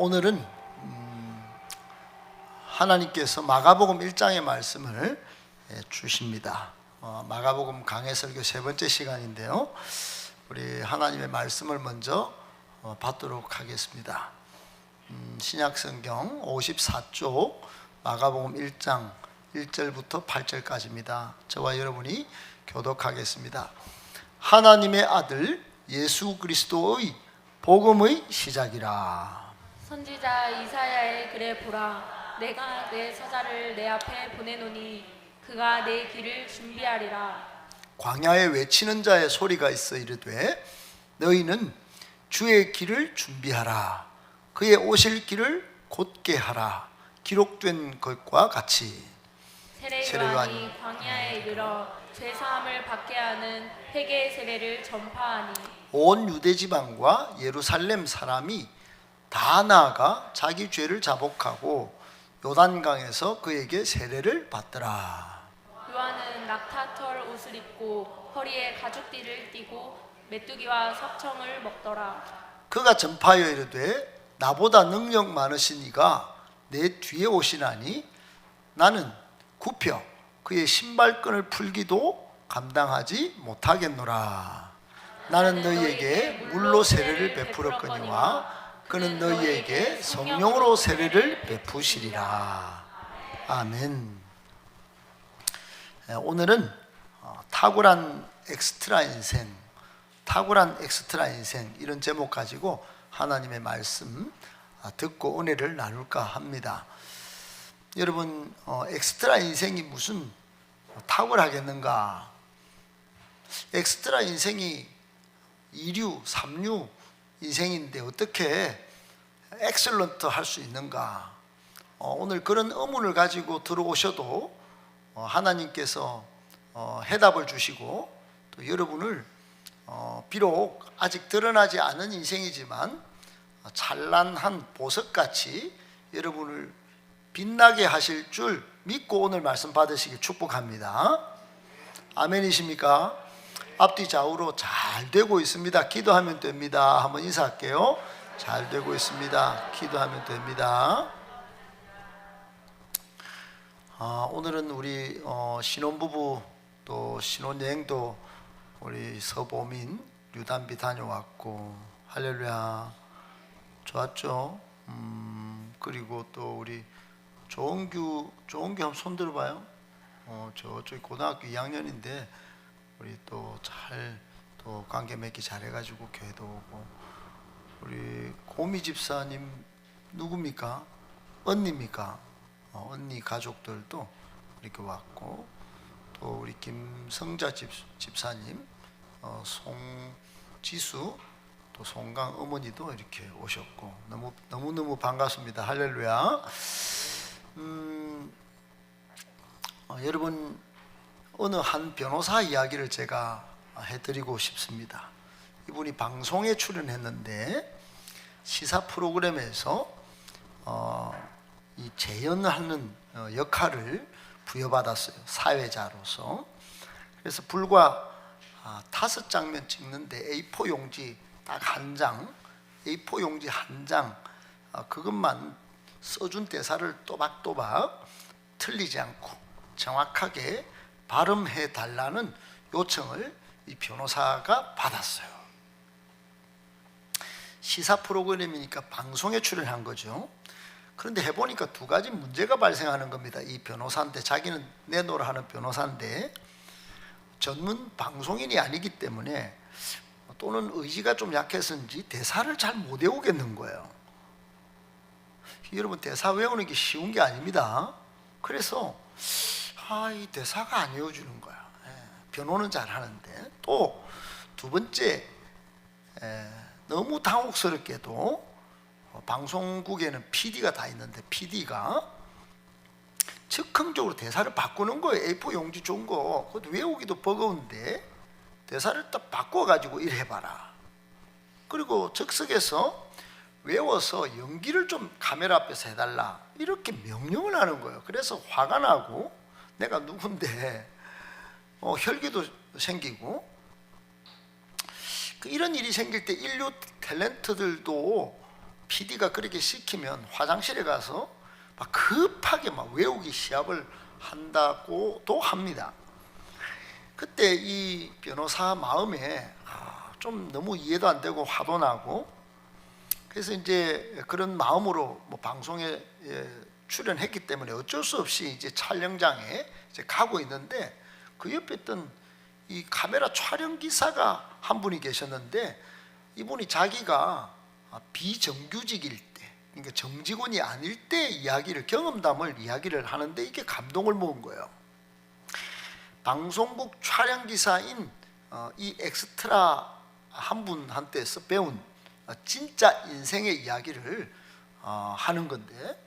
오늘은 하나님께서 마가복음 1장의 말씀을 주십니다. 마가복음 강해 설교 세 번째 시간인데요, 우리 하나님의 말씀을 먼저 받도록 하겠습니다. 신약성경 54쪽 마가복음 1장 1절부터 8절까지입니다. 저와 여러분이 교독하겠습니다. 하나님의 아들 예수 그리스도의 복음의 시작이라. 선지자 이사야의 글에 보라, 내가 내 사자를 내 앞에 보내노니 그가 내 길을 준비하리라. 광야에 외치는 자의 소리가 있어 이르되 너희는 주의 길을 준비하라, 그의 오실 길을 곧게 하라. 기록된 것과 같이 세례요한이 광야에 이르러 죄사함을 받게 하는 회개의 세례를 전파하니 온 유대 지방과 예루살렘 사람이 다 나아가 자기 죄를 자복하고 요단강에서 그에게 세례를 받더라. 요한은 낙타털 옷을 입고 허리에 가죽띠를 띠고 메뚜기와 석청을 먹더라. 그가 전파하여 이르되 나보다 능력 많으신 이가 내 뒤에 오시나니 나는 굽혀 그의 신발끈을 풀기도 감당하지 못하겠노라. 나는 너희에게 물로 세례를 베풀었거니와 그는 너희에게 성령으로 세례를 베푸시리라. 아멘. 오늘은 탁월한 엑스트라 인생, 탁월한 엑스트라 인생, 이런 제목 가지고 하나님의 말씀 듣고 은혜를 나눌까 합니다. 여러분, 엑스트라 인생이 무슨 탁월하겠는가? 엑스트라 인생이 2류, 3류 인생인데 어떻게 엑셀런트 할 수 있는가? 오늘 그런 의문을 가지고 들어오셔도 하나님께서 해답을 주시고 또 여러분을 비록 아직 드러나지 않은 인생이지만 찬란한 보석같이 여러분을 빛나게 하실 줄 믿고 오늘 말씀 받으시길 축복합니다. 아멘이십니까? 앞뒤 좌우로 잘 되고 있습니다. 기도하면 됩니다. 한번 인사할게요. 잘 되고 있습니다. 기도하면 됩니다. 오늘은 우리 신혼부부 또 신혼여행도 우리 서보민 유단비 다녀왔고 할렐루야, 좋았죠? 그리고 또 우리 조은규 한번 손 들어봐요. 저쪽이 고등학교 2학년인데 우리 또 잘 또 관계 맺기 잘해가지고 교회도 오고, 우리 고미 집사님 누굽니까? 언니입니까? 언니 가족들도 이렇게 왔고, 또 우리 김성자 집사님, 송지수, 또 송강 어머니도 이렇게 오셨고 너무 반갑습니다. 할렐루야. 여러분, 어느 한 변호사 이야기를 제가 해드리고 싶습니다. 이분이 방송에 출연했는데 시사 프로그램에서 이 재연하는 역할을 부여받았어요, 사회자로서. 그래서 불과 5장면 찍는데 A4 용지 딱 한 장, A4 용지 한 장, 그것만 써준 대사를 또박또박 틀리지 않고 정확하게 발음해 달라는 요청을 이 변호사가 받았어요. 시사 프로그램이니까 방송에 출연한 거죠. 그런데 해보니까 두 가지 문제가 발생하는 겁니다. 이 변호사인데, 자기는 내노라 하는 변호사인데 전문 방송인이 아니기 때문에, 또는 의지가 좀 약해서인지 대사를 잘 못 외우겠는 거예요. 여러분, 대사 외우는 게 쉬운 게 아닙니다. 그래서 이 대사가 안 외워주는 거야. 변호는 잘하는데. 또 두 번째, 너무 당혹스럽게도 방송국에는 PD가 다 있는데 PD가 즉흥적으로 대사를 바꾸는 거예요. A4 용지 준 거, 그것도 외우기도 버거운데 대사를 딱 바꿔가지고 일해봐라. 그리고 즉석에서 외워서 연기를 좀 카메라 앞에서 해달라, 이렇게 명령을 하는 거예요. 그래서 화가 나고 내가 누군데 혈기도 생기고, 이런 일이 생길 때 인류 탤런트들도 PD가 그렇게 시키면 화장실에 가서 막 급하게 막 외우기 시합을 한다고도 합니다. 그때 이 변호사 마음에 좀 너무 이해도 안 되고 화도 나고, 그래서 이제 그런 마음으로 뭐 방송에 출연했기 때문에 어쩔 수 없이 이제 촬영장에 이제 가고 있는데, 그 옆에 있던 이 카메라 촬영 기사가 한 분이 계셨는데, 이분이 자기가 비정규직일 때, 그러니까 정직원이 아닐 때 이야기를, 경험담을 이야기를 하는데 이게 감동을 모은 거예요. 방송국 촬영 기사인 이 엑스트라 한 분한테서 배운 진짜 인생의 이야기를 하는 건데,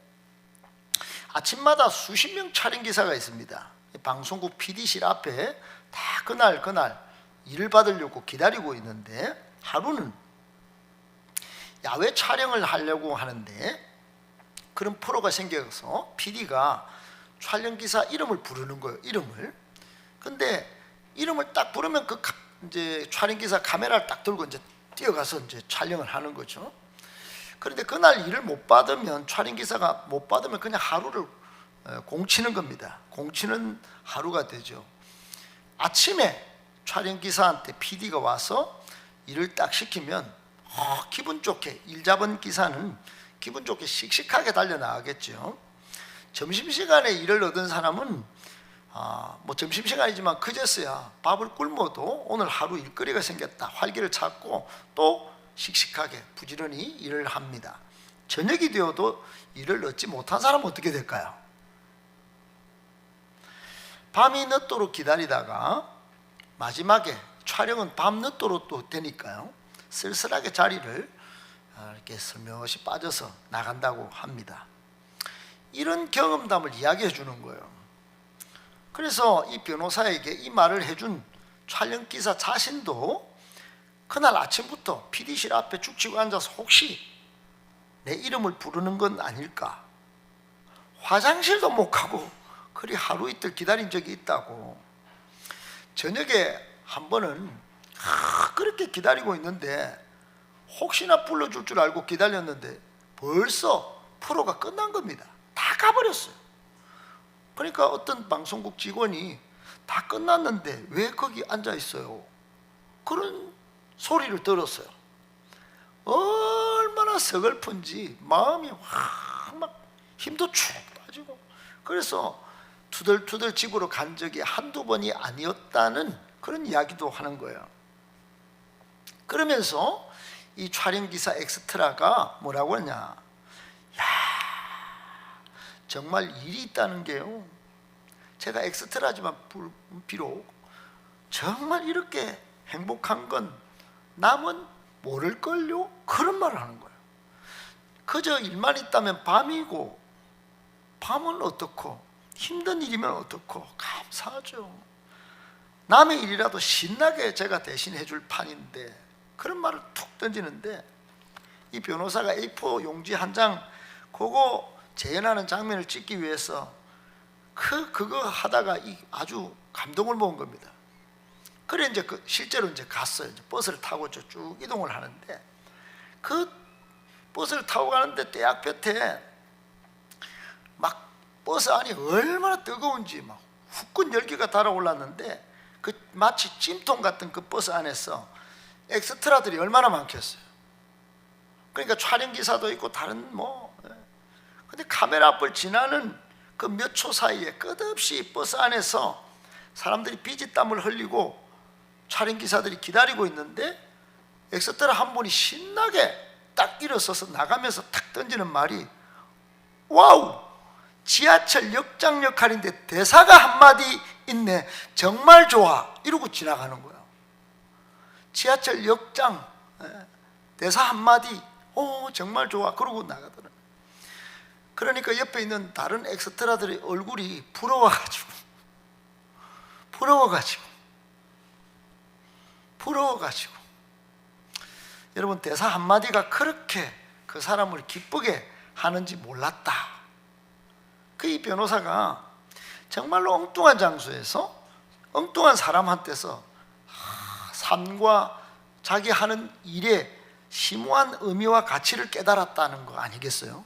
아침마다 수십 명 촬영 기사가 있습니다. 방송국 PD실 앞에 다 그날 일을 받으려고 기다리고 있는데, 하루는 야외 촬영을 하려고 하는데 그런 프로가 생겨서 PD가 촬영 기사 이름을 부르는 거예요. 이름을. 근데 이름을 딱 부르면 그 이제 촬영 기사 카메라를 딱 들고 이제 뛰어가서 이제 촬영을 하는 거죠. 그런데 그날 일을 못 받으면, 촬영 기사가 못 받으면 그냥 하루를 공치는 겁니다. 공치는 하루가 되죠. 아침에 촬영 기사한테 PD가 와서 일을 딱 시키면 기분 좋게, 일 잡은 기사는 기분 좋게 씩씩하게 달려나가겠죠. 점심시간에 일을 얻은 사람은 뭐 점심시간이지만 그제서야 밥을 굶어도 오늘 하루 일거리가 생겼다, 활기를 찾고 또 씩씩하게 부지런히 일을 합니다. 저녁이 되어도 일을 얻지 못한 사람은 어떻게 될까요? 밤이 늦도록 기다리다가 마지막에, 촬영은 밤 늦도록 또 되니까요, 쓸쓸하게 자리를 이렇게 슬며시 빠져서 나간다고 합니다. 이런 경험담을 이야기해 주는 거예요. 그래서 이 변호사에게 이 말을 해준 촬영 기사 자신도 그날 아침부터 PD실 앞에 죽치고 앉아서 혹시 내 이름을 부르는 건 아닐까, 화장실도 못 가고 그리 하루 이틀 기다린 적이 있다고. 저녁에 한 번은 그렇게 기다리고 있는데 혹시나 불러줄 줄 알고 기다렸는데 벌써 프로가 끝난 겁니다. 다 가버렸어요. 그러니까 어떤 방송국 직원이 다 끝났는데 왜 거기 앉아 있어요? 그런 소리를 들었어요. 얼마나 서글픈지 마음이 확 막 힘도 축 빠지고, 그래서 투덜투덜 집으로 간 적이 한두 번이 아니었다는 그런 이야기도 하는 거예요. 그러면서 이 촬영 기사 엑스트라가 뭐라고 하냐, 야, 정말 일이 있다는 게요, 제가 엑스트라지만 비록 정말 이렇게 행복한 건 남은 모를걸요? 그런 말을 하는 거예요. 그저 일만 있다면 밤이고, 밤은 어떻고, 힘든 일이면 어떻고, 감사하죠. 남의 일이라도 신나게 제가 대신 해줄 판인데, 그런 말을 툭 던지는데, 이 변호사가 A4 용지 한 장 그거 재현하는 장면을 찍기 위해서 그거 하다가 아주 감동을 모은 겁니다. 그래 이제 실제로 이제 갔어요. 이제 버스를 타고 쭉 이동을 하는데, 그 버스를 타고 가는데 대 앞볕에 막 버스 안이 얼마나 뜨거운지 막 후끈 열기가 달아올랐는데, 그 마치 찜통 같은 그 버스 안에서 엑스트라들이 얼마나 많겠어요. 그러니까 촬영 기사도 있고 다른 근데 카메라 앞을 지나는 그 몇 초 사이에 끝없이 버스 안에서 사람들이 비지땀을 흘리고 촬영 기사들이 기다리고 있는데, 엑스트라 한 분이 신나게 딱 일어서서 나가면서 탁 던지는 말이, 와우, 지하철 역장 역할인데 대사가 한마디 있네, 정말 좋아, 이러고 지나가는 거예요. 지하철 역장 대사 한마디, 정말 좋아, 그러고 나가더라고요. 그러니까 옆에 있는 다른 엑스트라들의 얼굴이 부러워가지고 여러분, 대사 한마디가 그렇게 그 사람을 기쁘게 하는지 몰랐다. 그 이 변호사가 정말로 엉뚱한 장소에서 엉뚱한 사람한테서 삶과 자기 하는 일에 심오한 의미와 가치를 깨달았다는 거 아니겠어요?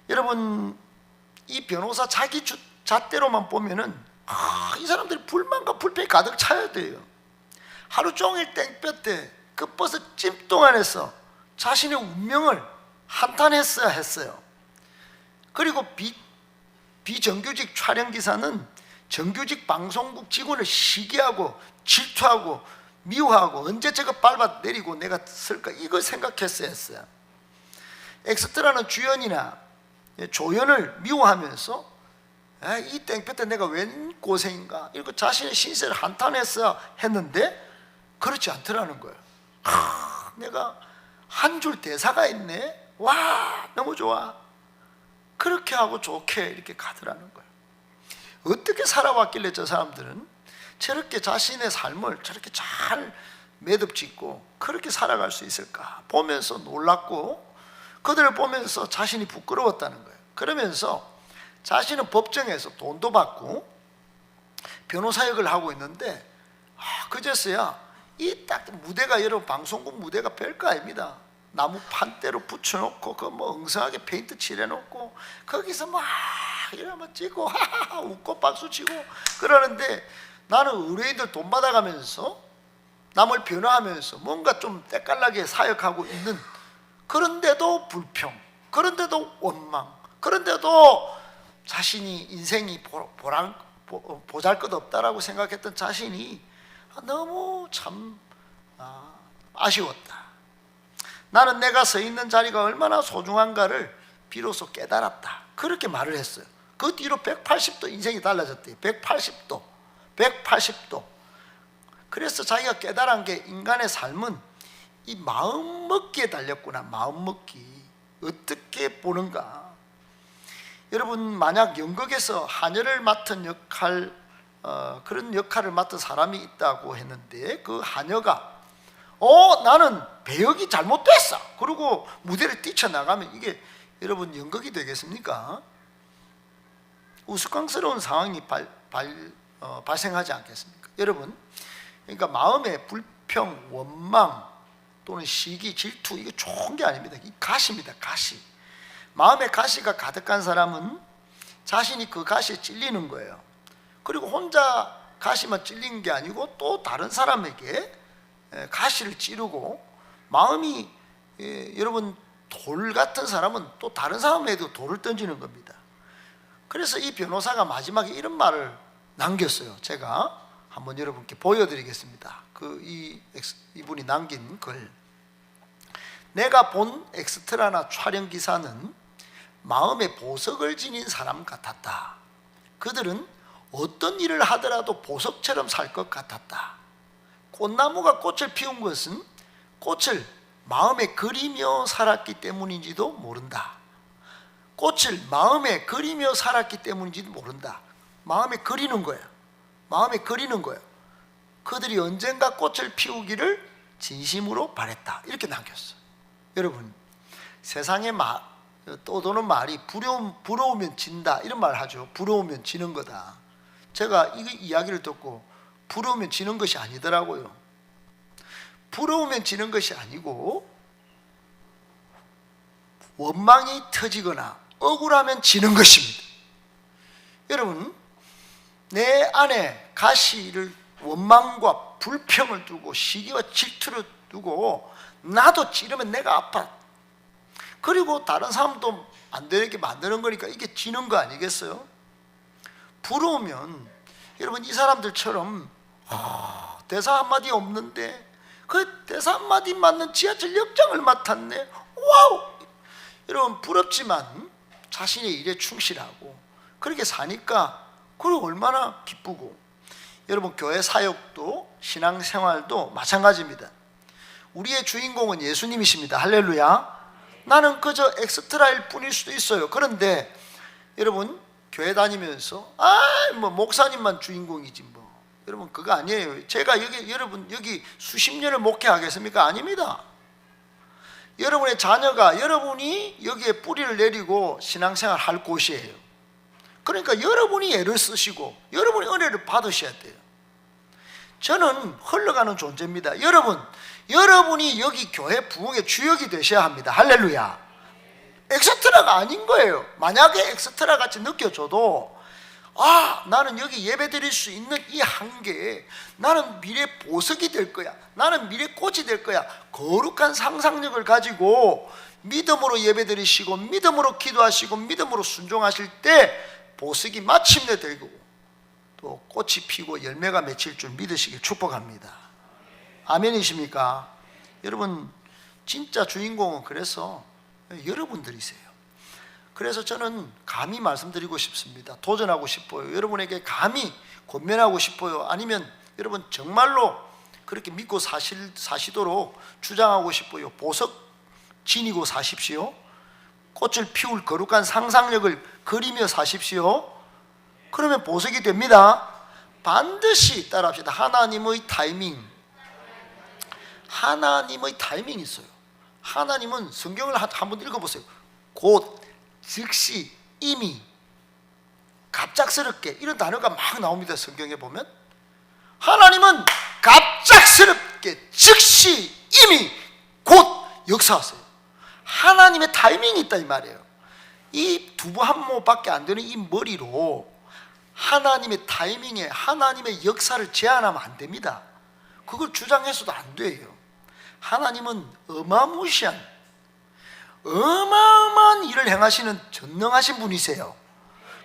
여러분, 이 변호사 자기 잣대로만 보면은 이 사람들이 불만과 불평이 가득 차야 돼요. 하루 종일 땡볕에 그 버스 찜통 안에서 자신의 운명을 한탄했어야 했어요. 그리고 비정규직 촬영기사는 정규직 방송국 직원을 시기하고 질투하고 미워하고 언제 저거 밟아 내리고 내가 쓸까 이거 생각했어야 했어요. 엑스트라는 주연이나 조연을 미워하면서 이 땡볕에 내가 웬 고생인가 이렇게 자신의 신세를 한탄했어야 했는데 그렇지 않더라는 거예요. 내가 한 줄 대사가 있네. 와, 너무 좋아. 그렇게 하고 좋게 이렇게 가더라는 거예요. 어떻게 살아왔길래 저 사람들은 저렇게 자신의 삶을 저렇게 잘 매듭짓고 그렇게 살아갈 수 있을까 보면서 놀랐고, 그들을 보면서 자신이 부끄러웠다는 거예요. 그러면서 자신은 법정에서 돈도 받고 변호사 역을 하고 있는데 그제서야 이 딱 무대가, 여러분 방송국 무대가 별거 아닙니다. 나무 판대로 붙여놓고 그 뭐 엉성하게 페인트 칠해놓고 거기서 막 이러면 찍고 하하하 웃고 박수치고 그러는데, 나는 의뢰인들 돈 받아가면서 남을 변호하면서 뭔가 좀 때깔나게 사역하고 있는, 그런데도 불평, 그런데도 원망, 그런데도 자신이 인생이 보잘것없다라고 생각했던 자신이 너무 참 아쉬웠다. 나는 내가 서 있는 자리가 얼마나 소중한가를 비로소 깨달았다. 그렇게 말을 했어요. 그 뒤로 180도 인생이 달라졌대요. 180도. 그래서 자기가 깨달은 게 인간의 삶은 이 마음먹기에 달렸구나. 마음먹기. 어떻게 보는가. 여러분, 만약 연극에서 한여를 맡은 역할, 그런 역할을 맡은 사람이 있다고 했는데, 그 한여가 나는 배역이 잘못됐어 그리고 무대를 뛰쳐나가면 이게 여러분 연극이 되겠습니까? 우스꽝스러운 상황이 발생하지 않겠습니까? 여러분, 그러니까 마음의 불평, 원망 또는 시기, 질투, 이거 좋은 게 아닙니다. 이 가시입니다. 가시. 마음의 가시가 가득한 사람은 자신이 그 가시에 찔리는 거예요. 그리고 혼자 가시만 찔린 게 아니고 또 다른 사람에게 가시를 찌르고, 마음이 여러분 돌 같은 사람은 또 다른 사람에도 돌을 던지는 겁니다. 그래서 이 변호사가 마지막에 이런 말을 남겼어요. 제가 한번 여러분께 보여드리겠습니다. 이분이 남긴 글. 내가 본 엑스트라나 촬영 기사는 마음에 보석을 지닌 사람 같았다. 그들은 어떤 일을 하더라도 보석처럼 살 것 같았다. 꽃나무가 꽃을 피운 것은 꽃을 마음에 그리며 살았기 때문인지도 모른다. 꽃을 마음에 그리며 살았기 때문인지도 모른다. 마음에 그리는 거야. 마음에 그리는 거야. 그들이 언젠가 꽃을 피우기를 진심으로 바랬다. 이렇게 남겼어. 여러분, 세상에 떠도는 말이 부러우면 진다 이런 말 하죠. 부러우면 지는 거다. 제가 이 이야기를 듣고 부러우면 지는 것이 아니더라고요. 부러우면 지는 것이 아니고 원망이 터지거나 억울하면 지는 것입니다. 여러분, 내 안에 가시를 원망과 불평을 두고 시기와 질투를 두고 나도 찌르면 내가 아파. 그리고 다른 사람도 안 되게 만드는 거니까 이게 지는 거 아니겠어요? 부러우면 여러분 이 사람들처럼 대사 한마디 없는데 그 대사 한마디 맞는 지하철 역장을 맡았네. 와우! 여러분 부럽지만 자신의 일에 충실하고 그렇게 사니까 그게 얼마나 기쁘고. 여러분 교회 사역도 신앙생활도 마찬가지입니다. 우리의 주인공은 예수님이십니다. 할렐루야. 나는 그저 엑스트라일 뿐일 수도 있어요. 그런데 여러분 교회 다니면서 뭐 목사님만 주인공이지 뭐. 여러분 그거 아니에요. 제가 여러분 여기 수십 년을 목회하겠습니까? 아닙니다. 여러분의 자녀가 여러분이 여기에 뿌리를 내리고 신앙생활 할 곳이에요. 그러니까 여러분이 애를 쓰시고 여러분이 은혜를 받으셔야 돼요. 저는 흘러가는 존재입니다. 여러분이 여기 교회 부흥의 주역이 되셔야 합니다. 할렐루야. 엑스트라가 아닌 거예요. 만약에 엑스트라 같이 느껴져도 나는 여기 예배 드릴 수 있는 이 한계에 나는 미래 보석이 될 거야, 나는 미래 꽃이 될 거야, 거룩한 상상력을 가지고 믿음으로 예배 드리시고 믿음으로 기도하시고 믿음으로 순종하실 때 보석이 마침내 되고 또 꽃이 피고 열매가 맺힐 줄 믿으시길 축복합니다. 아멘이십니까? 여러분, 진짜 주인공은 그래서 여러분들이세요. 그래서 저는 감히 말씀드리고 싶습니다. 도전하고 싶어요. 여러분에게 감히 권면하고 싶어요. 아니면 여러분 정말로 그렇게 믿고 사시도록 주장하고 싶어요. 보석 지니고 사십시오. 꽃을 피울 거룩한 상상력을 그리며 사십시오. 그러면 보석이 됩니다. 반드시 따라합시다. 하나님의 타이밍이 있어요. 하나님은 성경을 한번 읽어보세요. 곧, 즉시, 이미, 갑작스럽게 이런 단어가 막 나옵니다. 성경에 보면 하나님은 갑작스럽게, 즉시, 이미, 곧 역사하세요. 하나님의 타이밍이 있다 이 말이에요. 이 두부 한 모밖에 안 되는 이 머리로 하나님의 타이밍에 하나님의 역사를 제한하면 안 됩니다. 그걸 주장해서도 안 돼요. 하나님은 어마어마한 일을 행하시는 전능하신 분이세요.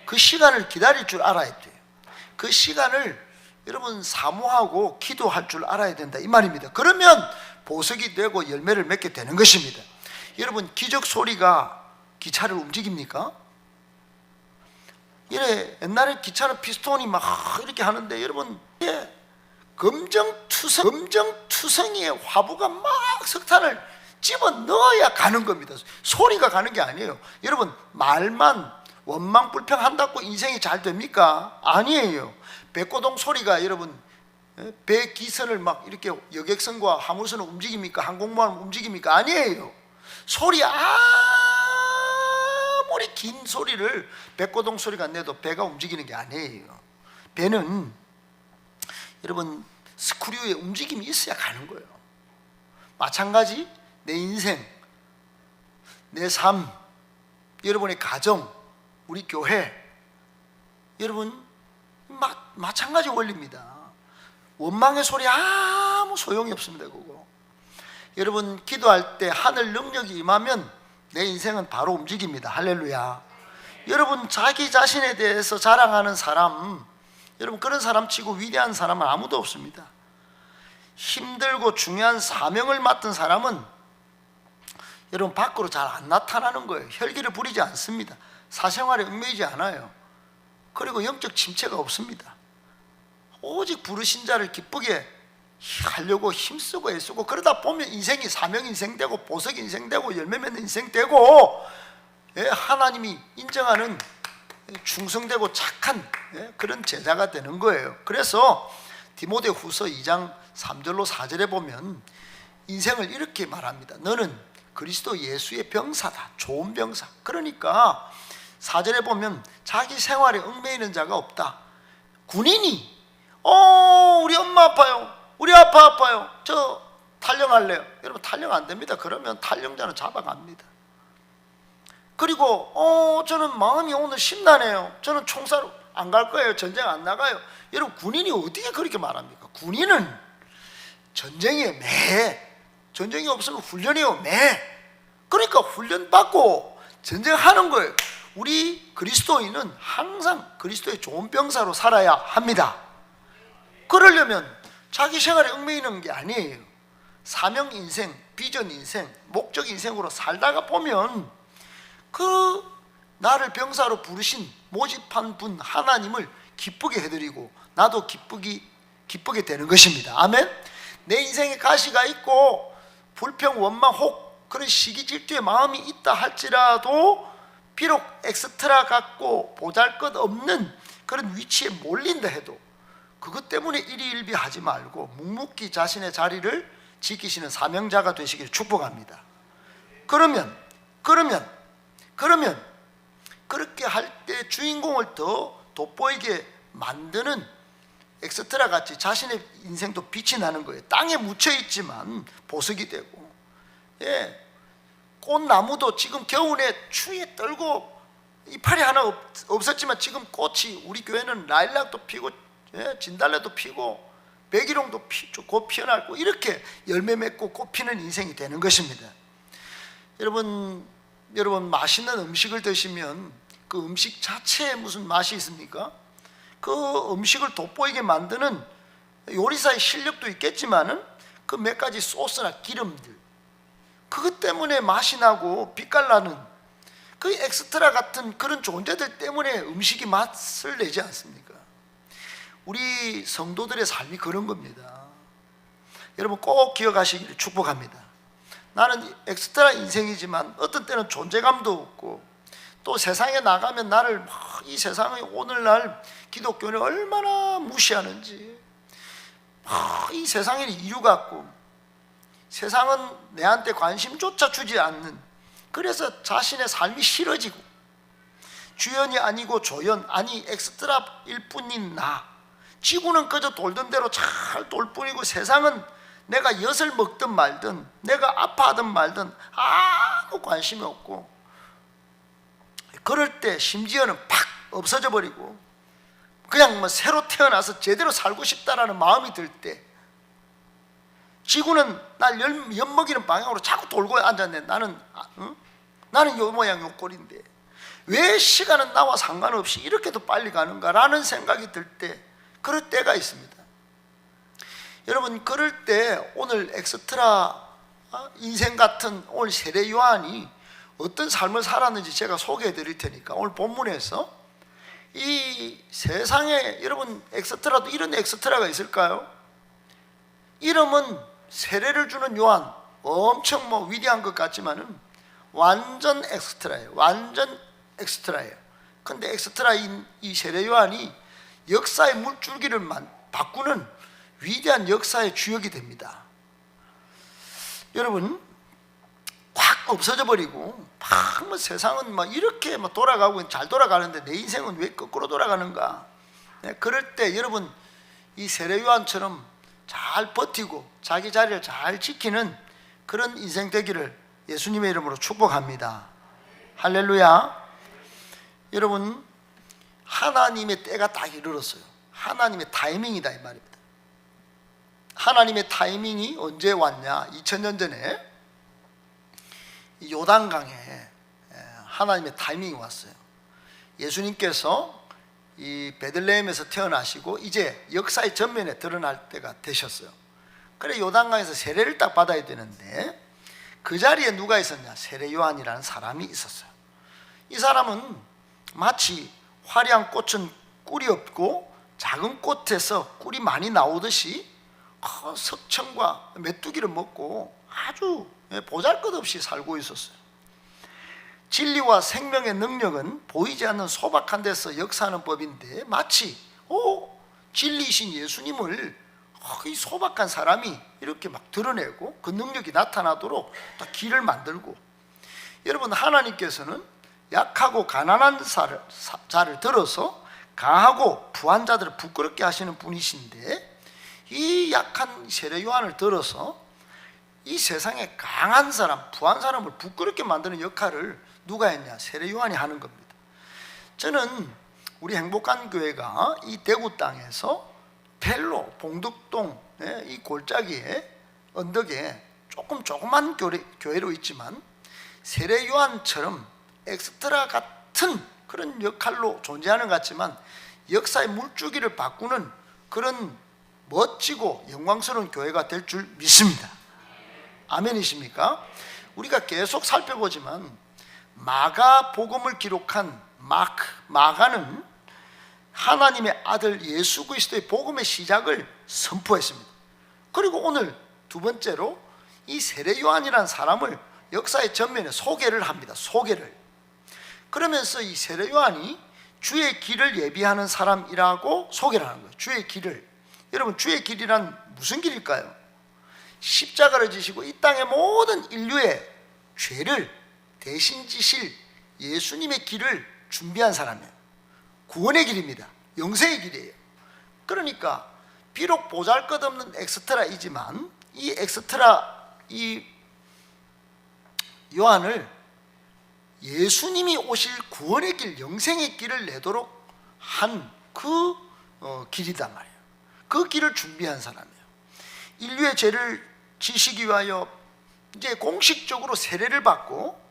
그 시간을 기다릴 줄 알아야 돼요. 그 시간을 여러분 사모하고 기도할 줄 알아야 된다 이 말입니다. 그러면 보석이 되고 열매를 맺게 되는 것입니다. 여러분, 기적 소리가 기차를 움직입니까? 옛날에 기차는 피스톤이 막 이렇게 하는데 여러분, 검정투성이의 화부가 막 석탄을 집어 넣어야 가는 겁니다. 소리가 가는 게 아니에요. 여러분, 말만 원망불평한다고 인생이 잘 됩니까? 아니에요. 백고동 소리가 여러분 배 기선을 막 이렇게 여객선과 화물선을 움직입니까? 항공모함을 움직입니까? 아니에요. 소리 아무리 긴 소리를 백고동 소리가 내도 배가 움직이는 게 아니에요. 배는 여러분 스크류의 움직임이 있어야 가는 거예요. 마찬가지 내 인생, 내 삶, 여러분의 가정, 우리 교회, 여러분 마찬가지 원리입니다. 원망의 소리 아무 소용이 없습니다. 그거 여러분 기도할 때 하늘 능력이 임하면 내 인생은 바로 움직입니다. 할렐루야. 여러분 자기 자신에 대해서 자랑하는 사람, 여러분 그런 사람 치고 위대한 사람은 아무도 없습니다. 힘들고 중요한 사명을 맡은 사람은 여러분 밖으로 잘 안 나타나는 거예요. 혈기를 부리지 않습니다. 사생활에 얽매이지 않아요. 그리고 영적 침체가 없습니다. 오직 부르신 자를 기쁘게 하려고 힘쓰고 애쓰고 그러다 보면 인생이 사명 인생 되고 보석 인생 되고 열매 맺는 인생 되고 하나님이 인정하는 충성되고 착한 그런 제자가 되는 거예요. 그래서 디모데후서 2장 3절로 4절에 보면 인생을 이렇게 말합니다. 너는 그리스도 예수의 병사다. 좋은 병사. 그러니까 4절에 보면 자기 생활에 얽매이는 자가 없다. 군인이 우리 엄마 아파요. 우리 아빠 아파요. 저 탈영할래요. 여러분 탈영 안 됩니다. 그러면 탈영자는 잡아갑니다. 그리고 저는 마음이 오늘 심란해요. 저는 총사로 안 갈 거예요. 전쟁 안 나가요. 여러분 군인이 어떻게 그렇게 말합니까? 군인은 전쟁이에요. 매. 전쟁이 없으면 훈련이에요. 매. 그러니까 훈련받고 전쟁하는 거예요. 우리 그리스도인은 항상 그리스도의 좋은 병사로 살아야 합니다. 그러려면 자기 생활에 얽매이는 게 아니에요. 사명 인생, 비전 인생, 목적 인생으로 살다가 보면 그 나를 병사로 부르신 모집한 분 하나님을 기쁘게 해드리고 나도 기쁘게 되는 것입니다. 아멘. 내 인생에 가시가 있고 불평, 원망, 혹 그런 시기 질투의 마음이 있다 할지라도 비록 엑스트라 같고 보잘것없는 그런 위치에 몰린다 해도 그것 때문에 일희일비하지 말고 묵묵히 자신의 자리를 지키시는 사명자가 되시길 축복합니다. 그러면 그렇게 할 때 주인공을 더 돋보이게 만드는 엑스트라 같이 자신의 인생도 빛이 나는 거예요. 땅에 묻혀 있지만 보석이 되고, 예, 꽃나무도 지금 겨울에 추위에 떨고 이파리 하나 없었지만 지금 꽃이, 우리 교회는 라일락도 피고, 예, 진달래도 피고 백일홍도 곧 피어나고 이렇게 열매 맺고 꽃 피는 인생이 되는 것입니다. 여러분 맛있는 음식을 드시면 그 음식 자체에 무슨 맛이 있습니까? 그 음식을 돋보이게 만드는 요리사의 실력도 있겠지만은 그 몇 가지 소스나 기름들, 그것 때문에 맛이 나고 빛깔나는 그 엑스트라 같은 그런 존재들 때문에 음식이 맛을 내지 않습니까? 우리 성도들의 삶이 그런 겁니다. 여러분 꼭 기억하시기를 축복합니다. 나는 엑스트라 인생이지만 어떤 때는 존재감도 없고, 또 세상에 나가면 나를 이 세상의 오늘날 기독교는 얼마나 무시하는지, 이 세상에는 이유 같고 세상은 내한테 관심조차 주지 않는, 그래서 자신의 삶이 싫어지고 주연이 아니고 조연, 아니 엑스트라일 뿐인 나, 지구는 그저 돌던 대로 잘 돌 뿐이고 세상은 내가 엿을 먹든 말든 내가 아파하든 말든 아무 관심이 없고, 그럴 때 심지어는 팍 없어져 버리고 그냥 뭐 새로 태어나서 제대로 살고 싶다라는 마음이 들 때, 지구는 날 엿먹이는 방향으로 자꾸 돌고 앉았네. 나는 요 모양 요 꼴인데 왜 시간은 나와 상관없이 이렇게도 빨리 가는가라는 생각이 들 때, 그럴 때가 있습니다. 여러분 그럴 때 오늘 엑스트라 인생 같은 오늘 세례 요한이 어떤 삶을 살았는지 제가 소개해 드릴 테니까, 오늘 본문에서 이 세상에 여러분 엑스트라도 이런 엑스트라가 있을까요? 이름은 세례를 주는 요한, 엄청 뭐 위대한 것 같지만은 완전 엑스트라예요. 완전 엑스트라예요. 근데 엑스트라인 이 세례 요한이 역사의 물줄기를 바꾸는 위대한 역사의 주역이 됩니다. 여러분 확 없어져 버리고 막 뭐 세상은 막 이렇게 막 돌아가고 잘 돌아가는데 내 인생은 왜 거꾸로 돌아가는가? 네, 그럴 때 여러분 이 세례 요한처럼 잘 버티고 자기 자리를 잘 지키는 그런 인생 되기를 예수님의 이름으로 축복합니다. 할렐루야. 여러분 하나님의 때가 딱 이르렀어요. 하나님의 타이밍이다 이 말입니다. 하나님의 타이밍이 언제 왔냐? 2000년 전에 요단강에 하나님의 타이밍이 왔어요. 예수님께서 이 베들레헴에서 태어나시고 이제 역사의 전면에 드러날 때가 되셨어요. 그래 요단강에서 세례를 딱 받아야 되는데 그 자리에 누가 있었냐? 세례 요한이라는 사람이 있었어요. 이 사람은 마치 화려한 꽃은 꿀이 없고 작은 꽃에서 꿀이 많이 나오듯이 석청과 메뚜기를 먹고 아주 보잘것없이 살고 있었어요. 진리와 생명의 능력은 보이지 않는 소박한 데서 역사하는 법인데, 마치 진리이신 예수님을 이 소박한 사람이 이렇게 막 드러내고 그 능력이 나타나도록 딱 길을 만들고, 여러분 하나님께서는 약하고 가난한 자를 들어서 강하고 부한 자들을 부끄럽게 하시는 분이신데, 이 약한 세례 요한을 들어서 이 세상에 강한 사람, 부한 사람을 부끄럽게 만드는 역할을 누가 했냐? 세례 요한이 하는 겁니다. 저는 우리 행복한 교회가 이 대구 땅에서 벨로 봉덕동 이 골짜기에 언덕에 조그만 교회로 있지만 세례 요한처럼 엑스트라 같은 그런 역할로 존재하는 것 같지만 역사의 물줄기를 바꾸는 그런 멋지고 영광스러운 교회가 될 줄 믿습니다. 아멘이십니까? 우리가 계속 살펴보지만 마가 복음을 기록한 마가는 하나님의 아들 예수 그리스도의 복음의 시작을 선포했습니다. 그리고 오늘 두 번째로 이 세례 요한이라는 사람을 역사의 전면에 소개를 합니다. 소개를. 그러면서 이 세례 요한이 주의 길을 예비하는 사람이라고 소개를 하는 거예요. 주의 길을. 여러분 주의 길이란 무슨 길일까요? 십자가를 지시고 이 땅의 모든 인류의 죄를 대신 지실 예수님의 길을 준비한 사람이에요. 구원의 길입니다. 영생의 길이에요. 그러니까 비록 보잘것없는 엑스트라이지만 이 엑스트라 이 요한을 예수님이 오실 구원의 길, 영생의 길을 내도록 한 그 길이단 말이에요. 그 길을 준비한 사람이에요. 인류의 죄를 지시기 위하여 이제 공식적으로 세례를 받고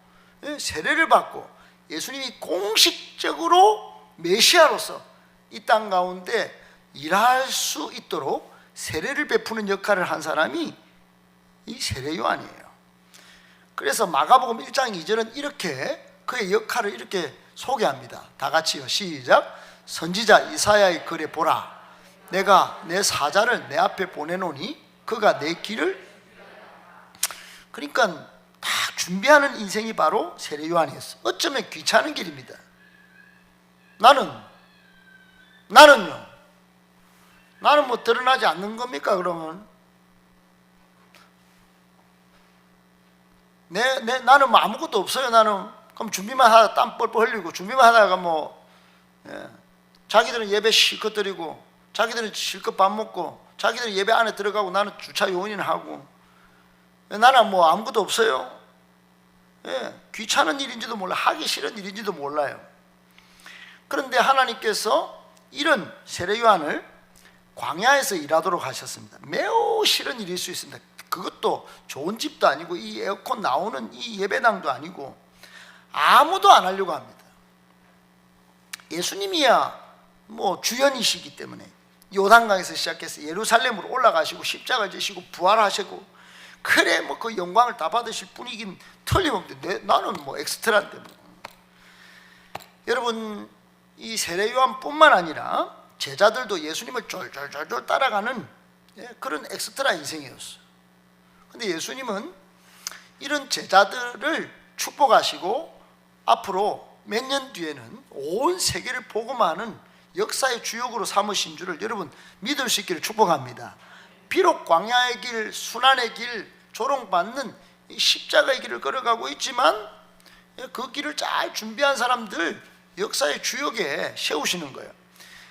예수님이 공식적으로 메시아로서 이 땅 가운데 일할 수 있도록 세례를 베푸는 역할을 한 사람이 이 세례 요한이에요. 그래서 마가복음 1장 2절은 이렇게 그의 역할을 이렇게 소개합니다. 다 같이요. 시작. 선지자 이사야의 글에 보라. 내가 내 사자를 내 앞에 보내노니 그가 내 길을, 그러니까 다 준비하는 인생이 바로 세례 요한이었어. 어쩌면 귀찮은 길입니다. 나는요. 나는 뭐 드러나지 않는 겁니까? 그러면 나는 뭐 아무것도 없어요. 나는 그럼 준비만 하다 땀 뻘뻘 흘리고 준비만 하다가 뭐 자기들은 예배 실컷 드리고 자기들은 실컷 밥 먹고 자기들은 예배 안에 들어가고 나는 주차 요원이나 하고 나는 뭐 아무것도 없어요. 귀찮은 일인지도 몰라, 하기 싫은 일인지도 몰라요. 그런데 하나님께서 이런 세례 요한을 광야에서 일하도록 하셨습니다. 매우 싫은 일일 수 있습니다. 그것도 좋은 집도 아니고 이 에어컨 나오는 이 예배당도 아니고 아무도 안 하려고 합니다. 예수님이야 뭐 주연이시기 때문에 요단강에서 시작해서 예루살렘으로 올라가시고 십자가 지시고 부활하시고 그래 뭐 그 영광을 다 받으실 분이긴 틀림없는데 나는 뭐 엑스트라인데 뭐. 여러분 이 세례 요한뿐만 아니라 제자들도 예수님을 쫄쫄쫄쫄 따라가는 그런 엑스트라 인생이었어요. 근데 예수님은 이런 제자들을 축복하시고 앞으로 몇 년 뒤에는 온 세계를 복음하는 역사의 주역으로 삼으신 줄을 여러분 믿을 수 있기를 축복합니다. 비록 광야의 길, 순환의 길, 조롱받는 이 십자가의 길을 걸어가고 있지만 그 길을 잘 준비한 사람들 역사의 주역에 세우시는 거예요.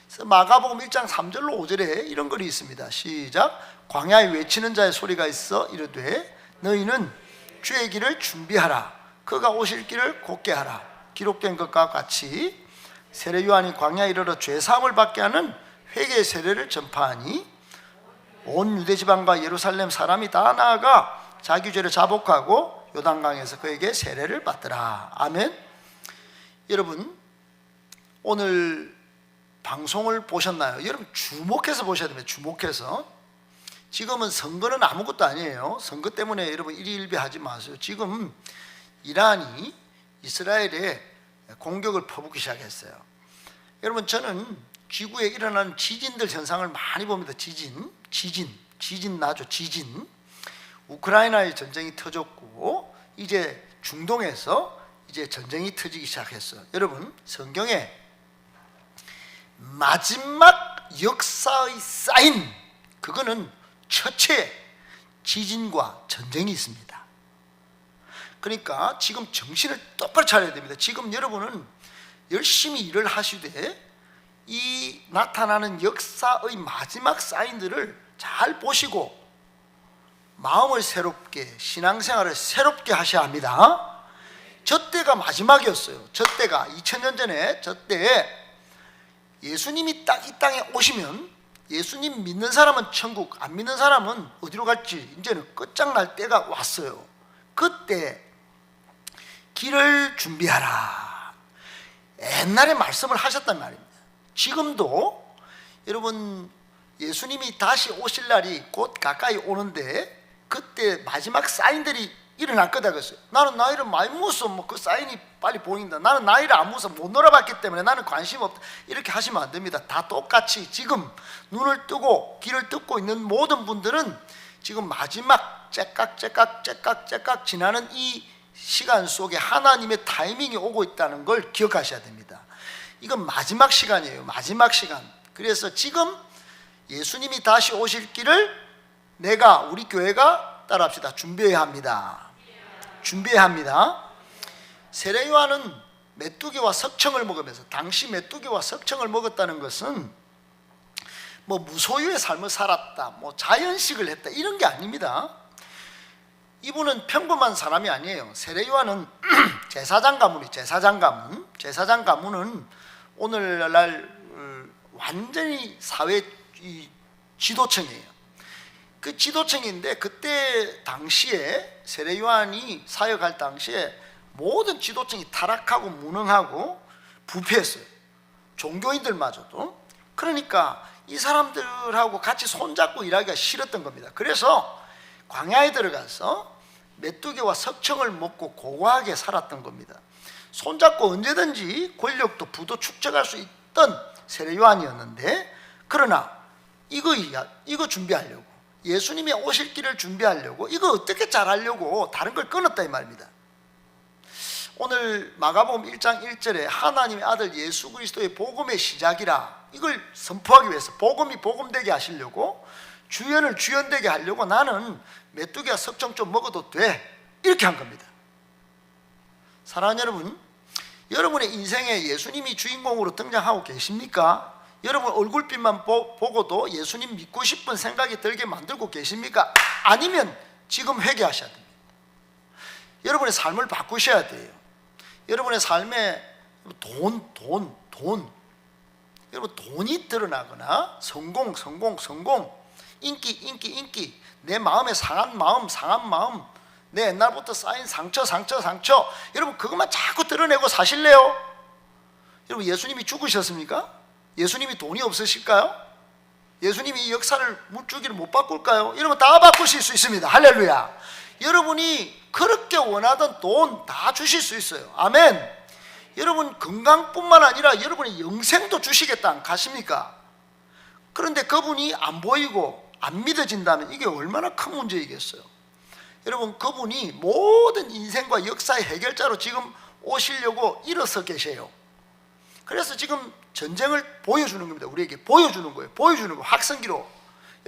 그래서 마가복음 1장 3절로 5절에 이런 글이 있습니다. 시작. 광야에 외치는 자의 소리가 있어 이르되 너희는 주의 길을 준비하라. 그가 오실 길을 곧게 하라. 기록된 것과 같이 세례 요한이 광야에 이르러 죄사함을 받게 하는 회개의 세례를 전파하니 온 유대 지방과 예루살렘 사람이 다 나아가 자기 죄를 자복하고 요단강에서 그에게 세례를 받더라. 아멘. 여러분 오늘 방송을 보셨나요? 여러분 주목해서 보셔야 됩니다. 주목해서. 지금은 선거는 아무것도 아니에요. 선거 때문에 여러분 일희일비하지 마세요. 지금 이란이 이스라엘에 공격을 퍼붓기 시작했어요. 여러분 저는 지구에 일어나는 지진들 현상을 많이 봅니다. 지진 나죠. 지진. 우크라이나의 전쟁이 터졌고 이제 중동에서 이제 전쟁이 터지기 시작했어요. 여러분 성경에 마지막 역사의 사인, 그거는 첫째 지진과 전쟁이 있습니다. 그러니까 지금 정신을 똑바로 차려야 됩니다. 지금 여러분은 열심히 일을 하시되 이 나타나는 역사의 마지막 사인들을 잘 보시고 마음을 새롭게, 신앙생활을 새롭게 하셔야 합니다. 저 때가 마지막이었어요. 저 때가 2000년 전에 저 때에 예수님이 딱 이 땅에 오시면 예수님 믿는 사람은 천국, 안 믿는 사람은 어디로 갈지 이제는 끝장날 때가 왔어요. 그때 길을 준비하라. 옛날에 말씀을 하셨단 말입니다. 지금도 여러분 예수님이 다시 오실 날이 곧 가까이 오는데 그때 마지막 사인들이 일어날 거다 그랬어요. 나는 나이를 많이 먹어서 뭐 그 사인이 빨리 보인다. 나는 나이를 안 먹어서 못 놀아봤기 때문에 나는 관심 없다. 이렇게 하시면 안 됩니다. 다 똑같이 지금 눈을 뜨고 귀를 듣고 있는 모든 분들은 지금 마지막 째깍째깍 지나는 이 시간 속에 하나님의 타이밍이 오고 있다는 걸 기억하셔야 됩니다. 이건 마지막 시간이에요. 마지막 시간. 그래서 지금 예수님이 다시 오실 길을 우리 교회가 따라합시다. 준비해야 합니다. 준비해야 합니다. 세례 요한은 메뚜기와 석청을 먹으면서, 당시 메뚜기와 석청을 먹었다는 것은 뭐 무소유의 삶을 살았다, 뭐 자연식을 했다, 이런 게 아닙니다. 이분은 평범한 사람이 아니에요. 세례 요한은 제사장 가문이 제사장 가문은 오늘날 완전히 사회 지도층이에요. 그 지도층인데 그때 당시에 세례 요한이 사역할 당시에 모든 지도층이 타락하고 무능하고 부패했어요. 종교인들마저도. 그러니까 이 사람들하고 같이 손잡고 일하기가 싫었던 겁니다. 그래서 광야에 들어가서 메뚜기와 석청을 먹고 고고하게 살았던 겁니다. 손잡고 언제든지 권력도 부도 축적할 수 있던 세례 요한이었는데, 그러나 이거 준비하려고, 예수님이 오실 길을 준비하려고, 이거 어떻게 잘하려고 다른 걸 끊었다 이 말입니다. 오늘 마가복음 1장 1절에 하나님의 아들 예수 그리스도의 복음의 시작이라, 이걸 선포하기 위해서 복음이 복음되게 하시려고, 주연을 주연되게 하려고 나는 메뚜기와 석청 좀 먹어도 돼, 이렇게 한 겁니다. 사랑하는 여러분, 여러분의 인생에 예수님이 주인공으로 등장하고 계십니까? 여러분 얼굴빛만 보고도 예수님 믿고 싶은 생각이 들게 만들고 계십니까? 아니면 지금 회개하셔야 됩니다. 여러분의 삶을 바꾸셔야 돼요. 여러분의 삶에 여러분 돈이 드러나거나 성공, 인기, 내 마음에 상한 마음, 내 옛날부터 쌓인 상처, 여러분 그것만 자꾸 드러내고 사실래요? 여러분 예수님이 죽으셨습니까? 예수님이 돈이 없으실까요? 예수님이 이 역사를 물줄기를 못 바꿀까요? 여러분 다 바꾸실 수 있습니다. 할렐루야. 여러분이 그렇게 원하던 돈 다 주실 수 있어요. 아멘. 여러분 건강뿐만 아니라 여러분의 영생도 주시겠다 안 가십니까? 그런데 그분이 안 보이고 안 믿어진다면 이게 얼마나 큰 문제이겠어요. 여러분 그분이 모든 인생과 역사의 해결자로 지금 오시려고 일어서 계세요. 그래서 지금 전쟁을 보여주는 겁니다. 우리에게 보여주는 거예요. 확성기로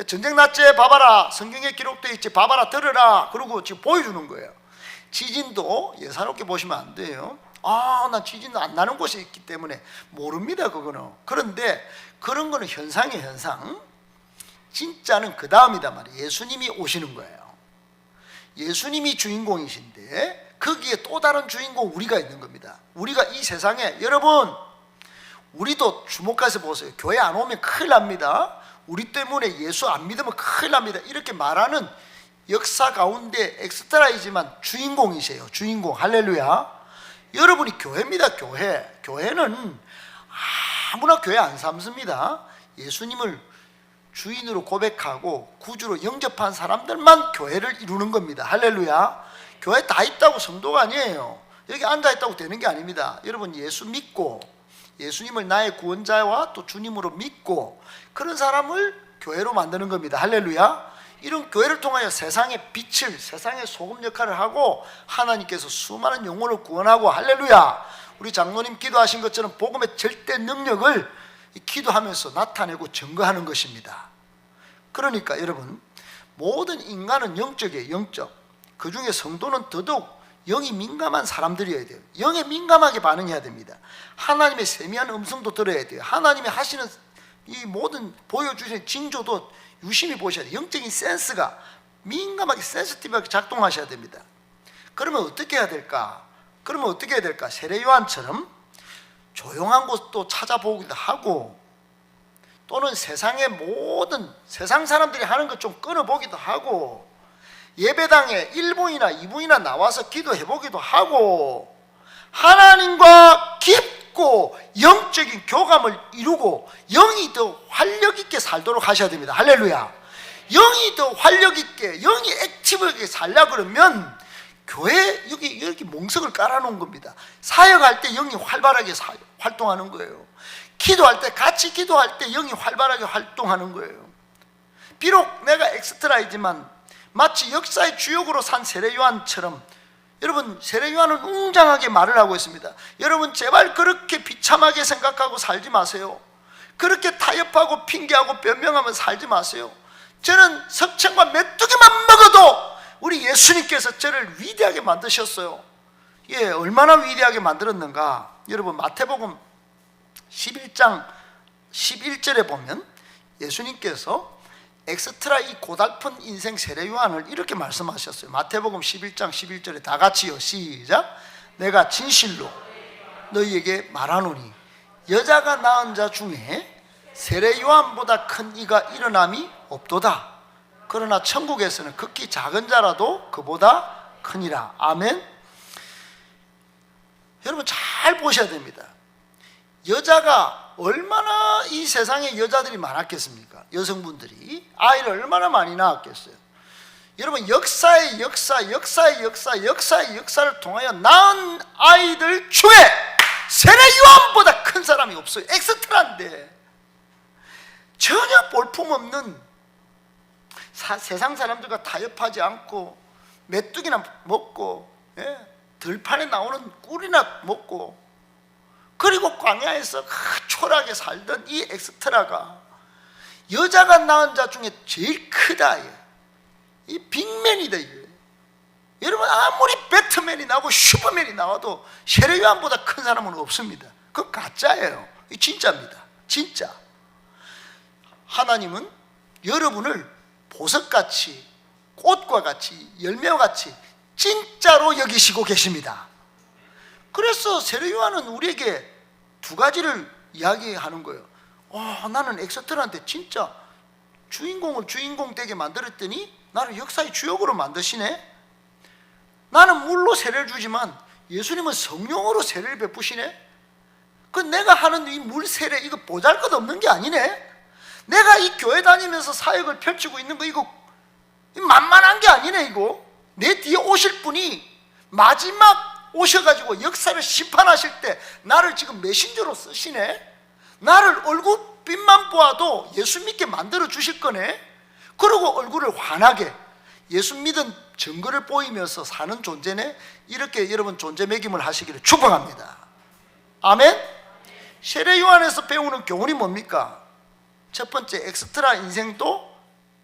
전쟁 났지 봐봐라, 성경에 기록되어 있지 봐봐라, 들으라, 그러고 지금 보여주는 거예요. 지진도 예사롭게 보시면 안 돼요. 나 지진 안 나는 곳이 있기 때문에 모릅니다, 그거는. 그런데 그런 거는 현상이에요, 현상. 진짜는 그 다음이다 말이에요. 예수님이 오시는 거예요. 예수님이 주인공이신데 거기에 또 다른 주인공 우리가 있는 겁니다. 우리가 이 세상에, 여러분 우리도 주목해서 보세요. 교회 안 오면 큰일 납니다. 우리 때문에 예수 안 믿으면 큰일 납니다. 이렇게 말하는 역사 가운데 엑스트라이지만 주인공이세요. 주인공. 할렐루야. 여러분이 교회입니다. 교회는 아무나 교회 안 삼습니다. 예수님을 주인으로 고백하고 구주로 영접한 사람들만 교회를 이루는 겁니다. 할렐루야. 교회 다 있다고 성도가 아니에요. 여기 앉아 있다고 되는 게 아닙니다. 여러분 예수 믿고 예수님을 나의 구원자와 또 주님으로 믿고 그런 사람을 교회로 만드는 겁니다. 할렐루야. 이런 교회를 통하여 세상의 빛을, 세상의 소금 역할을 하고 하나님께서 수많은 영혼을 구원하고, 할렐루야, 우리 장로님 기도하신 것처럼 복음의 절대 능력을 기도하면서 나타내고 증거하는 것입니다. 그러니까 여러분 모든 인간은 영적이에요. 영적. 그 중에 성도는 더더욱 영이 민감한 사람들이어야 돼요. 영에 민감하게 반응해야 됩니다. 하나님의 세미한 음성도 들어야 돼요. 하나님이 하시는 이 모든 보여주시는 징조도 유심히 보셔야 돼요. 영적인 센스가 민감하게 센시티브하게 작동하셔야 됩니다. 그러면 어떻게 해야 될까? 세례 요한처럼 조용한 곳도 찾아보기도 하고, 또는 세상의 모든 세상 사람들이 하는 것 좀 끊어보기도 하고, 예배당에 1분이나 2분이나 나와서 기도해 보기도 하고, 하나님과 깊고 영적인 교감을 이루고 영이 더 활력 있게 살도록 하셔야 됩니다. 할렐루야. 영이 더 활력 있게, 영이 액티브하게 살려 그러면 교회 여기 몽석을 깔아놓은 겁니다. 사역할 때 영이 활발하게 활동하는 거예요. 기도할 때, 같이 기도할 때 영이 활발하게 활동하는 거예요. 비록 내가 엑스트라이지만 마치 역사의 주역으로 산 세례 요한처럼, 여러분 세례 요한은 웅장하게 말을 하고 있습니다. 여러분 제발 그렇게 비참하게 생각하고 살지 마세요. 그렇게 타협하고 핑계하고 변명하면 살지 마세요. 저는 석청과 메뚜기만 먹어도 우리 예수님께서 저를 위대하게 만드셨어요. 예, 얼마나 위대하게 만들었는가. 여러분 마태복음 11장 11절에 보면 예수님께서 엑스트라 이 고달픈 인생 세례 요한을 이렇게 말씀하셨어요. 마태복음 11장 11절에 다 같이요, 시작. 내가 진실로 너희에게 말하노니 여자가 낳은 자 중에 세례 요한보다 큰 이가 일어남이 없도다. 그러나 천국에서는 극히 작은 자라도 그보다 크니라. 아멘. 여러분 잘 보셔야 됩니다. 여자가 얼마나 이 세상에 여자들이 많았겠습니까? 여성분들이 아이를 얼마나 많이 낳았겠어요? 여러분 역사의 역사를 통하여 낳은 아이들 중에 세례 요한보다 큰 사람이 없어요. 엑스트라인데 전혀 볼품없는 세상 사람들과 타협하지 않고 메뚜기나 먹고 들판에 나오는 꿀이나 먹고 그리고 광야에서 초라하게 살던 이 엑스트라가 여자가 낳은 자 중에 제일 크다. 이 빅맨이다. 여러분 아무리 배트맨이 나오고 슈퍼맨이 나와도 세례 요한보다 큰 사람은 없습니다. 그건 가짜예요. 이 진짜입니다. 진짜. 하나님은 여러분을 보석같이 꽃과 같이 열매와 같이 진짜로 여기시고 계십니다. 그래서 세례 요한은 우리에게 두 가지를 이야기하는 거예요. 나는 엑스트라한테 진짜 주인공을 주인공 되게 만들었더니 나를 역사의 주역으로 만드시네. 나는 물로 세례를 주지만 예수님은 성령으로 세례를 베푸시네. 그 내가 하는 이 물 세례 이거 보잘것없는 게 아니네. 내가 이 교회 다니면서 사역을 펼치고 있는 거 이거 만만한 게 아니네. 이거 내 뒤에 오실 분이 마지막 오셔가지고 역사를 심판하실 때 나를 지금 메신저로 쓰시네. 나를 얼굴빛만 보아도 예수 믿게 만들어 주실 거네. 그리고 얼굴을 환하게 예수 믿은 증거를 보이면서 사는 존재네. 이렇게 여러분 존재 매김을 하시기를 축복합니다. 아멘. 세례 요한에서 배우는 교훈이 뭡니까? 첫 번째, 엑스트라 인생도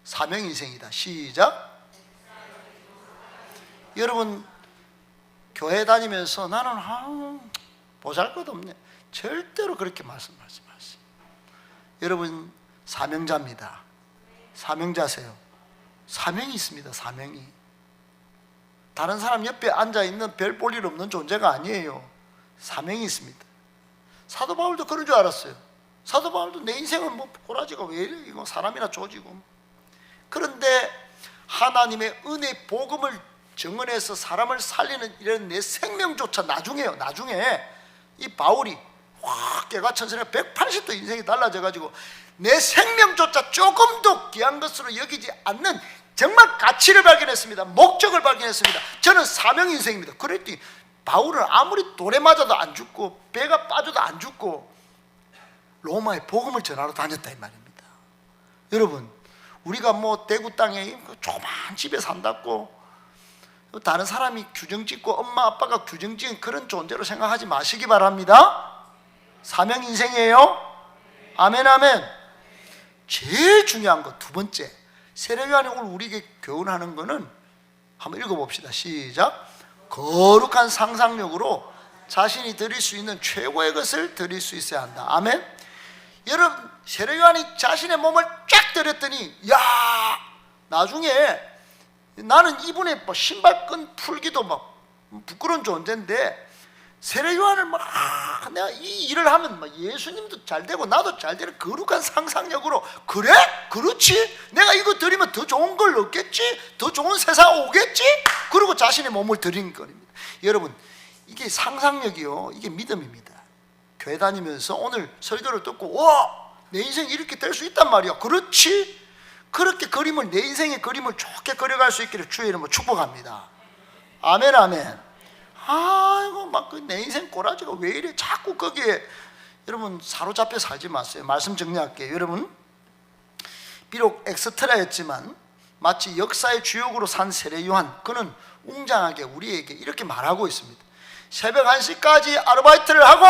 사명 인생이다. 시작. 여러분 교회 다니면서 나는 보잘것없네, 절대로 그렇게 말씀하지 마세요. 여러분 사명자입니다. 사명자세요. 사명이 있습니다. 사명이. 다른 사람 옆에 앉아있는 별 볼 일 없는 존재가 아니에요. 사명이 있습니다. 사도 바울도 그런 줄 알았어요. 사도 바울도 내 인생은 뭐 꼬라지가 왜 이래, 이거 사람이나 조지고. 그런데 하나님의 은혜 복음을 증언해서 사람을 살리는 이런 내 생명조차 나중에 이 바울이 확 개가천선에 180도 인생이 달라져가지고 내 생명조차 조금도 귀한 것으로 여기지 않는 정말 가치를 발견했습니다. 목적을 발견했습니다. 저는 사명 인생입니다. 그랬더니 바울은 아무리 돌에 맞아도 안 죽고 배가 빠져도 안 죽고 로마에 복음을 전하러 다녔다 이 말입니다. 여러분 우리가 뭐 대구 땅에 조그만 집에 산다고 다른 사람이 규정 짓고 엄마 아빠가 규정 지은 그런 존재로 생각하지 마시기 바랍니다. 사명 인생이에요. 아멘 아멘. 제일 중요한 거 두 번째, 세례 요한이 오늘 우리에게 교훈하는 거는 한번 읽어봅시다. 시작. 거룩한 상상력으로 자신이 드릴 수 있는 최고의 것을 드릴 수 있어야 한다. 아멘. 여러분 세례 요한이 자신의 몸을 쫙 들였더니 나중에 나는 이분의 뭐 신발끈 풀기도 막 부끄러운 존재인데 세례 요한을 막 내가 이 일을 하면 막 예수님도 잘 되고 나도 잘 되는 거룩한 상상력으로 그래? 그렇지? 내가 이거 드리면 더 좋은 걸 얻겠지? 더 좋은 세상 오겠지? 그리고 자신의 몸을 드린 겁니다. 여러분 이게 상상력이요, 이게 믿음입니다. 교회 다니면서 오늘 설교를 듣고 내 인생이 이렇게 될 수 있단 말이야. 그렇지? 그렇게 그림을 내 인생의 그림을 좋게 그려갈 수 있기를 주의 이름으로 축복합니다. 아멘 아멘. 아이고 막 내 인생 꼬라지가 왜 이래 자꾸 거기에 여러분 사로잡혀 살지 마세요. 말씀 정리할게요. 여러분 비록 엑스트라였지만 마치 역사의 주역으로 산 세례 요한, 그는 웅장하게 우리에게 이렇게 말하고 있습니다. 새벽 1시까지 아르바이트를 하고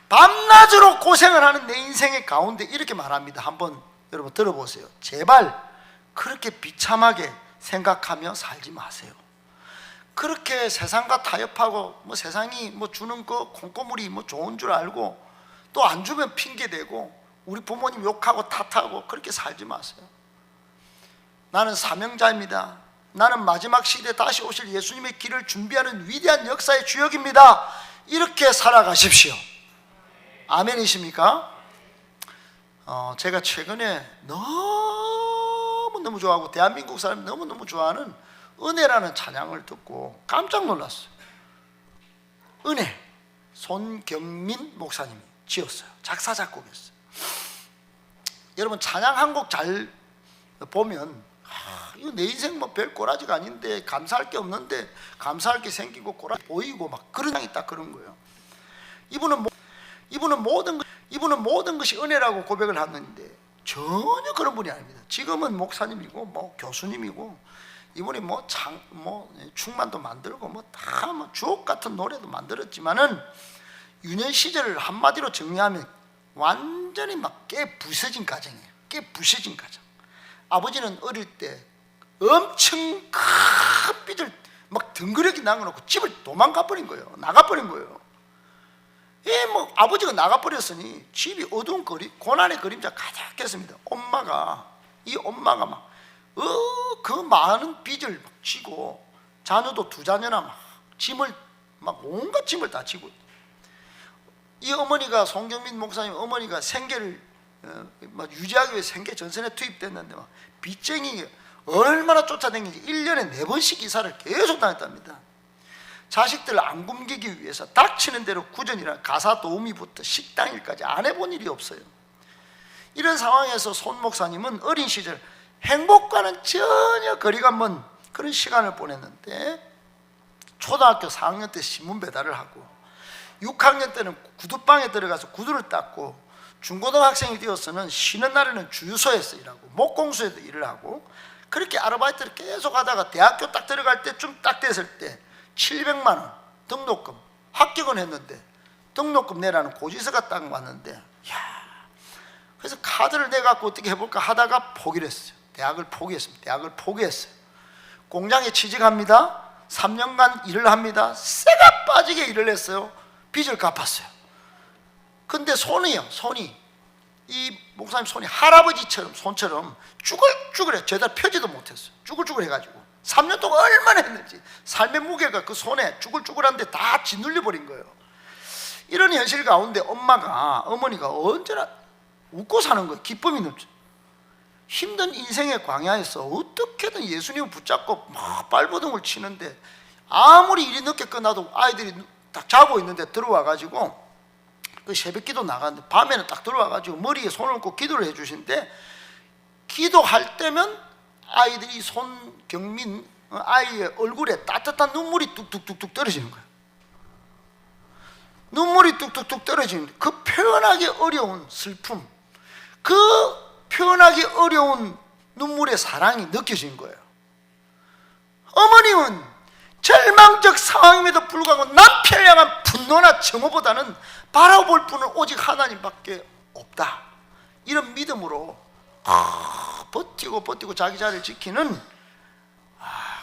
밤낮으로 고생을 하는 내 인생의 가운데 이렇게 말합니다. 한번 여러분 들어보세요. 제발 그렇게 비참하게 생각하며 살지 마세요. 그렇게 세상과 타협하고 뭐 세상이 뭐 주는 거 콩고물이 뭐 좋은 줄 알고 또 안 주면 핑계대고 우리 부모님 욕하고 탓하고 그렇게 살지 마세요. 나는 사명자입니다. 나는 마지막 시대에 다시 오실 예수님의 길을 준비하는 위대한 역사의 주역입니다. 이렇게 살아가십시오. 아멘이십니까? 제가 최근에 너무너무 좋아하고 대한민국 사람이 너무너무 좋아하는 은혜라는 찬양을 듣고 깜짝 놀랐어요. 은혜, 손경민 목사님이 지었어요. 작사 작곡했어요. 여러분 찬양 한 곡 잘 보면 이거 내 인생 뭐 별 꼬라지가 아닌데 감사할 게 없는데 감사할 게 생기고 꼬라지 보이고 막 그런 향이 딱 그런 거예요. 이분은 모든 것이 은혜라고 고백을 하는데 전혀 그런 분이 아닙니다. 지금은 목사님이고 뭐 교수님이고 이분이 충만도 만들고 다 주옥 같은 노래도 만들었지만은 유년 시절을 한마디로 정리하면 완전히 막 깨 부서진 가정이에요. 깨 부서진 가정. 아버지는 어릴 때 엄청 큰 빚을 막 덩그러기 남겨놓고 집을 도망가버린 거예요. 나가버린 거예요. 아버지가 나가버렸으니 집이 어두운 고난의 그림자 가득했습니다. 이 엄마가 막 그 많은 빚을 막 지고 자녀도 2자녀나 막 짐을 막 온갖 짐을 다 지고, 이 어머니가 송경민 목사님 어머니가 생계를 유지하기 위해 생계 전선에 투입됐는데 막 빚쟁이 얼마나 쫓아다니는지 1년에 4번씩 이사를 계속 다녔답니다. 자식들 안 굶기기 위해서 닥치는 대로 구전이나 가사 도우미부터 식당 일까지 안 해본 일이 없어요. 이런 상황에서 손 목사님은 어린 시절 행복과는 전혀 거리가 먼 그런 시간을 보냈는데, 초등학교 4학년 때 신문 배달을 하고 6학년 때는 구두방에 들어가서 구두를 닦고, 중고등학생이 되어서는 쉬는 날에는 주유소에서 일하고 목공소에도 일을 하고, 그렇게 아르바이트를 계속 하다가 대학교 딱 들어갈 때쯤 딱 됐을 때 700만 원 등록금 합격은 했는데 등록금 내라는 고지서가 딱 왔는데, 그래서 카드를 내갖고 어떻게 해볼까 하다가 포기를 했어요. 대학을 포기했어요. 공장에 취직합니다. 3년간 일을 합니다. 쇠가 빠지게 일을 했어요. 빚을 갚았어요. 근데 손이 이 목사님 손이 할아버지처럼 손처럼 쭈글쭈글해. 제대로 펴지도 못했어요. 쭈글쭈글 해가지고 3년 동안 얼마나 했는지 삶의 무게가 그 손에 쭈글쭈글한데 다 짓눌려 버린 거예요. 이런 현실 가운데 어머니가 언제나 웃고 사는 거예요. 기쁨이 넘쳐. 힘든 인생의 광야에서 어떻게든 예수님을 붙잡고 막 발버둥을 치는데, 아무리 일이 늦게 끝나도 아이들이 딱 자고 있는데 들어와가지고 그 새벽기도 나갔는데 밤에는 딱 들어와가지고 머리에 손을 얹고 기도를 해주신데, 기도할 때면 아이들이 손경민 아이의 얼굴에 따뜻한 눈물이 뚝뚝뚝뚝 떨어지는 거예요. 눈물이 뚝뚝뚝 떨어지는데 그 표현하기 어려운 슬픔, 그 표현하기 어려운 눈물의 사랑이 느껴진 거예요. 어머님은 절망적 상황임에도 불구하고 남편을 향한 분노나 증오보다는 바라볼 분은 오직 하나님밖에 없다, 이런 믿음으로 버티고 자기 자리를 지키는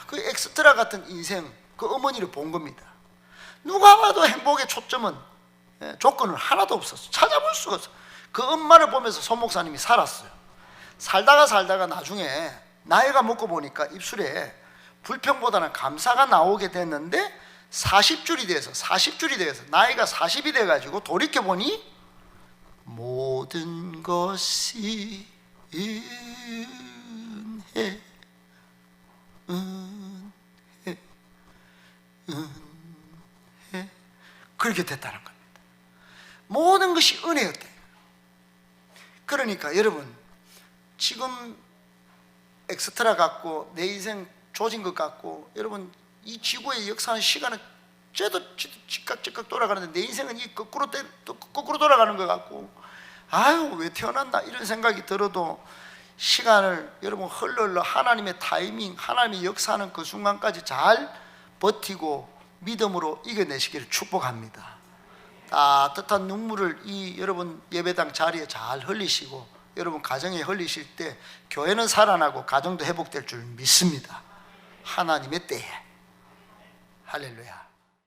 그 엑스트라 같은 인생, 그 어머니를 본 겁니다. 누가 봐도 행복의 조건은 하나도 없었어. 찾아볼 수가 없어. 그 엄마를 보면서 손 목사님이 살았어요. 살다가 나중에 나이가 먹고 보니까 입술에 불평보다는 감사가 나오게 됐는데, 40줄이 돼서 나이가 40이 돼가지고 돌이켜보니 모든 것이 은혜 그렇게 됐다는 겁니다. 모든 것이 은혜였대. 그러니까 여러분, 지금 엑스트라 같고 내 인생 조진 것 같고, 여러분 이 지구의 역사는 시간은 쟤도 즉각 돌아가는데 내 인생은 이 거꾸로 돌아가는 것 같고, 아유 왜 태어났나 이런 생각이 들어도 시간을 여러분 흘러 하나님의 타이밍, 하나님의 역사하는 그 순간까지 잘 버티고 믿음으로 이겨내시기를 축복합니다. 따뜻한 눈물을 이 여러분 예배당 자리에 잘 흘리시고, 여러분 가정에 흘리실 때 교회는 살아나고 가정도 회복될 줄 믿습니다. 하나님의 때에. 할렐루야.